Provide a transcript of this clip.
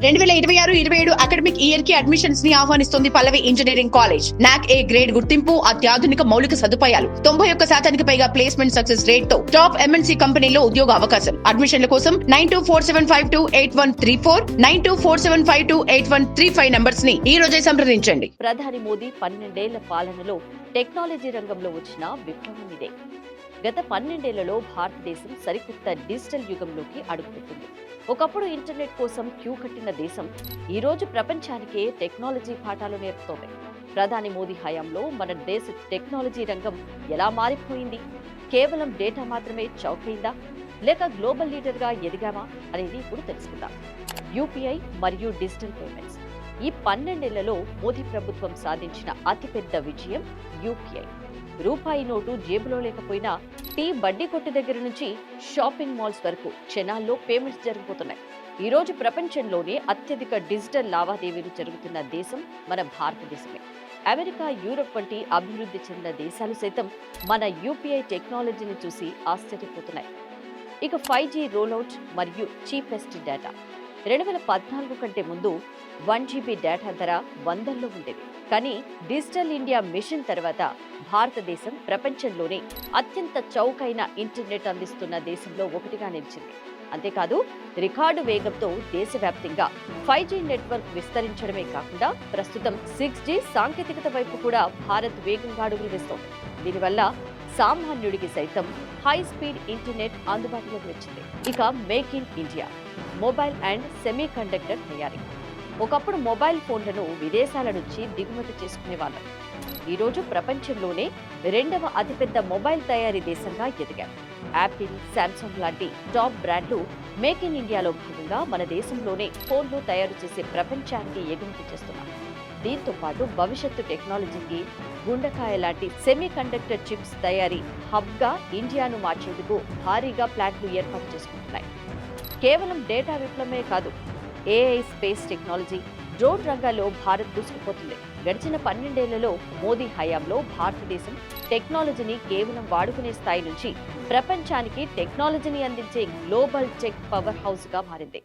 2026-27 academic year కి admissions ని ఆహ్వానిస్తుంది పల్లవి engineering college. నాక్ ఏ గ్రేడ్ గుర్తింపు, అత్యాధునిక మౌలిక సదుపాయాలు, 91% పైగా ప్లేస్మెంట్ సక్సెస్ రేట్ తో టాప్ ఎంఎన్సీ కంపెనీలో ఉద్యోగ అవకాశం. అడ్మిషన్ల కోసం 9247528134, 9247528135 నంబర్స్ ని ఈ రోజే సంప్రదించండి. ప్రధాని మోదీ 12 ఏళ్ల పాలనలో టెక్నాలజీ రంగంలో వచ్చిన విప్లవం ఇదే. గత 12 ఏళ్లలో భారతదేశం సరికొత్త డిజిటల్ యుగంలోకి అడుగుపెట్టింది. ఒకప్పుడు ఇంటర్నెట్ కోసం క్యూ కట్టిన దేశం ఈ రోజు ప్రపంచానికే టెక్నాలజీ పాఠాలు నేర్పుతోంది. ప్రధాని మోదీ హయాంలో మన దేశ టెక్నాలజీ రంగం ఎలా మారిపోయింది? కేవలం డేటా మాత్రమే చౌకైందా, లేక గ్లోబల్ లీడర్ గా ఎదిగామా అనేది ఇప్పుడు తెలుసుకుందాం. యూపీఐ మరియు డిజిటల్ పేమెంట్స్. ఈ 12 ఏళ్లలో మోదీ ప్రభుత్వం సాధించిన అతిపెద్ద విజయం యూపీఐ. రూపాయి నోటు జేబులో లేకపోయినా టీ బడ్డీ కొట్టు దగ్గర నుంచి షాపింగ్ మాల్స్ వరకు క్షణాల్లో పేమెంట్స్ జరిగిపోతున్నాయి. ఈ రోజు ప్రపంచంలోనే అత్యధిక డిజిటల్ లావాదేవీలు జరుగుతున్న దేశం మన భారతదేశమే. అమెరికా, యూరప్ వంటి అభివృద్ధి చెందిన దేశాలు సైతం మన యూపీఐ టెక్నాలజీని చూసి ఆశ్చర్యపోతున్నాయి. ఇక 5G రోల్అవుట్ మరియు చీపెస్ట్ డేటా. 2014 కంటే ముందు 1 GB డేటా ధర వందల్లో ఉండేది. కానీ డిజిటల్ ఇండియా మిషన్ తర్వాత భారతదేశం ప్రపంచంలోనే అత్యంత చౌకైన ఇంటర్నెట్ అందిస్తున్న దేశంలో ఒకటిగా నిలిచింది. అంతేకాదు, రికార్డు వేగంతో దేశవ్యాప్తంగా 5G నెట్వర్క్ విస్తరించడమే కాకుండా ప్రస్తుతం 6G సాంకేతికత వైపు కూడా భారత్ వేగంగా అడుగులు వేస్తోంది. దీనివల్ల సామాన్యుడికి సైతం హై స్పీడ్ ఇంటర్నెట్ అందుబాటులోకి వచ్చింది. ఇక make in India, mobile and semi conductor తయారీ. ఒకప్పుడు మొబైల్ ఫోన్లను విదేశాల నుంచి దిగుమతి చేసుకునేవాళ్ళం. ఈరోజు ప్రపంచంలోనే 2వ అతిపెద్ద మొబైల్ తయారీ దేశంగా ఎదిగాం. యాపిల్, శాంసంగ్ లాంటి టాప్ బ్రాండ్లు మేక్ ఇన్ ఇండియాలో భాగంగా మన దేశంలోనే ఫోన్లు తయారు చేసే ప్రపంచానికి ఎగుమతి చేస్తున్నాం. దీంతో పాటు భవిష్యత్తు టెక్నాలజీకి గుండకాయ లాంటి సెమీ కండక్టర్ చిప్స్ తయారీ హబ్గా ఇండియాను మార్చేందుకు భారీగా ప్లాంట్లు ఏర్పాటు చేసుకుంటున్నాయి. కేవలం డేటా విప్లవమే కాదు, ఏఐ, స్పేస్ టెక్నాలజీ, డ్రోన్ రంగాల్లో భారత్ దూసుకుపోతుంది. గడిచిన 12 ఏళ్లలో మోదీ హయాంలో భారతదేశం టెక్నాలజీని కేవలం వాడుకునే స్థాయి నుంచి ప్రపంచానికి టెక్నాలజీని అందించే గ్లోబల్ టెక్ పవర్ హౌస్ గా మారింది.